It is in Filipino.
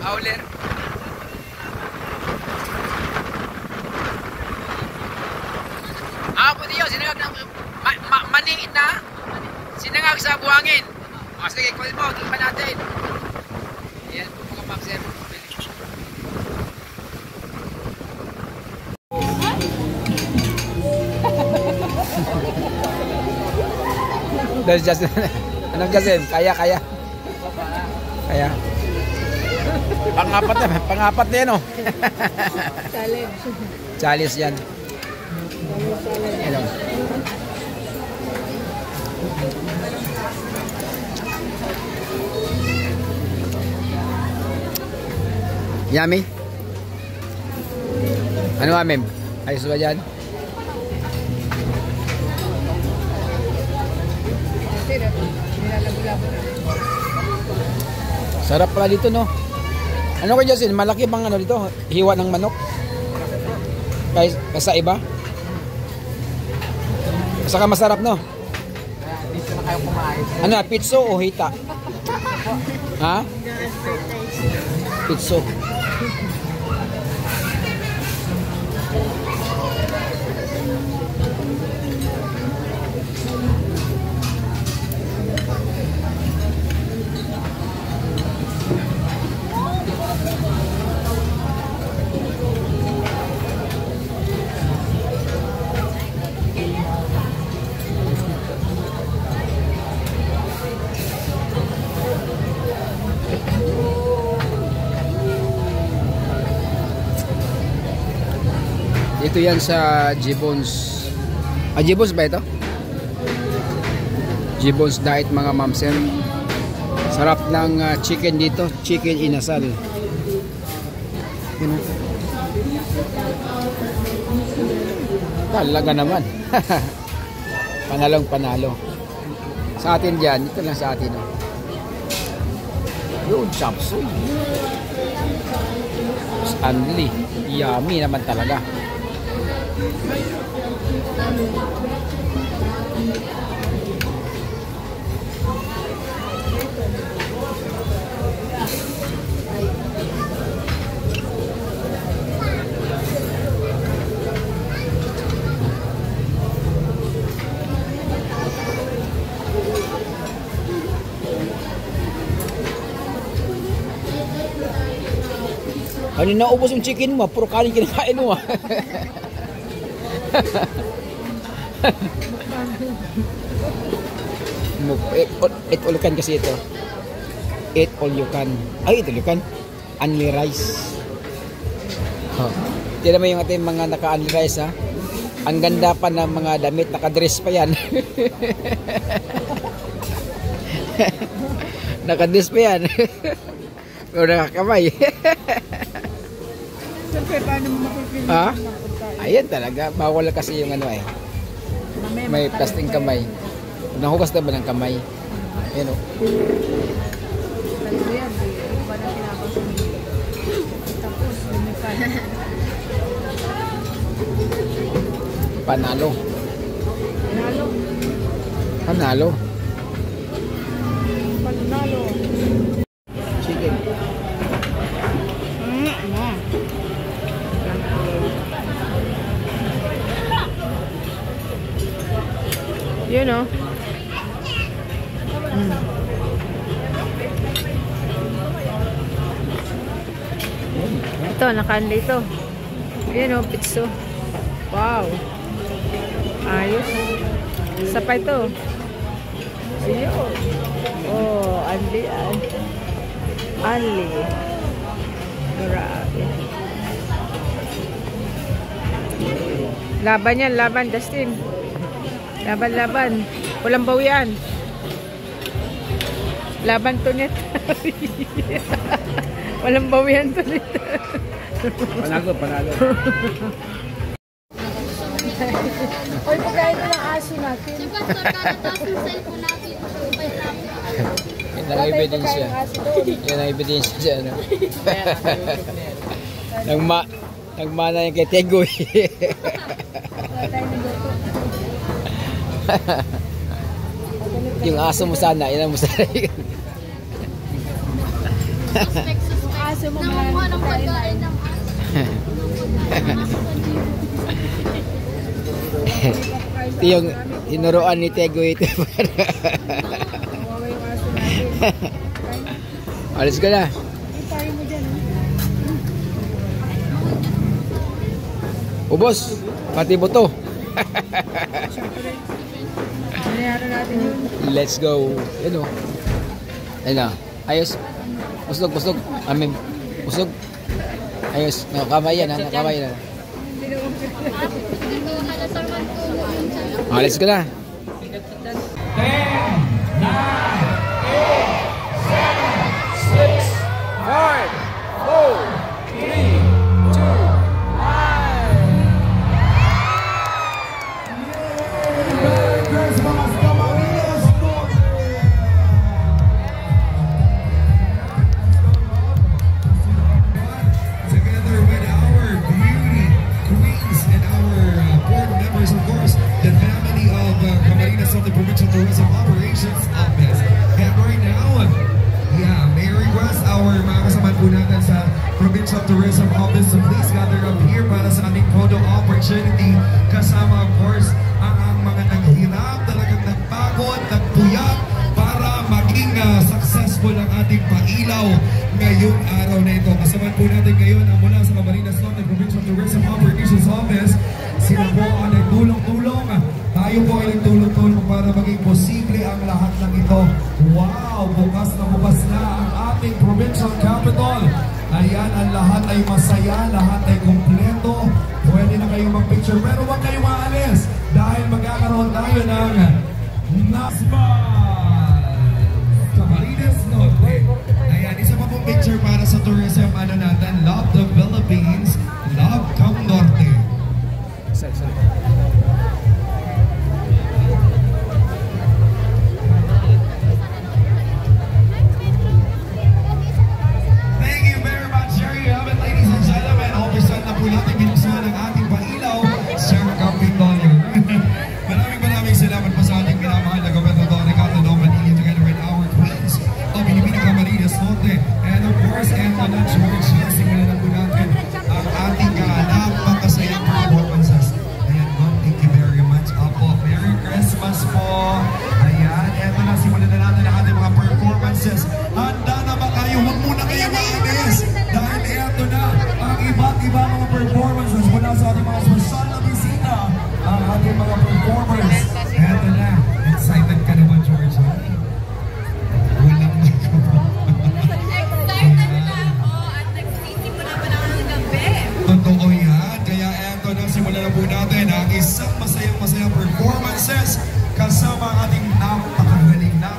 Howler. Apo niyo, sinangag ng maniit na. Sinangag sa buhangin. O sige, kunin mo, tingnan natin. Ayan, mga mamser. There's just, anong Jasin? Kaya. Pangapat na yan, oh. Challenge yan. Hello. Yummy? Ano amim? Ayos ba yan? Sarap pala dito, no? Ano ko Jasin? Malaki bang ano dito? Hiwa ng manok? Kaysa iba? Saka masarap, no? Dito na kayo kumain. Ano, pitso o hita? Ha? Pitso. Ito yan sa Gibbons. Gibbons ba ito? Gibbons diet mga mamsen. Sarap ng chicken dito. Chicken inasal. Talaga naman. Panalong panalo. Sa atin dyan. Ito lang sa atin. Oh. Yun, chop suey. Stanley. Yummy naman talaga. Ano naubos yung chicken mo? Puro kanin kinakain mo. Eat all you can kasi ito. Eat all you can. Ay, eat all you can. Only rice. Oh. Tignan mo yung ating mga naka-only rice, ha? Ang ganda pa ng mga damit. Naka-dress pa yan. Naka-dress pa yan. Pero nakakamay. Siyempre, paano mo mapipili? Ha? Ayan talaga. Bawal kasi yung ano eh. May plastic kamay. Nahugas na ba ng kamay? Ayan o. Panalo. Panalo. Panalo. Chicken. You know. Ito, nakaanli ito. Yun o, pitso. Wow. Ayos. Isa pa ito. Ayun. Oh, anli. Anli. Grabe. Laban yan, laban, Justin. Laban. Walang bawian. Laban to net. Walang bawian to net. Panalo. Oy, pagkain ko ng aso natin. Yan ang ebidensya. Yan ang ebidensya siya. Ano? Nagmana yung kay Tegoy. Yung aso mo sana, yan ang mo sana. aso mo Nangunguha ng pagkain ng Ito yung tinuruan ni Tego ito. Kawawa yung aso natin. Alis ka na. Iparin mo dyan. Ubos. Pati buto. Nangyari natin yun. Let's go. Yan o. Ayun na. Ayos. Pusog, pusog. Amin. Pusog. Ayos. Kamay yan ha. Kamay yan. Dito halasarman ko yun sa Alis ka na. 'Kasama ating napakagaling na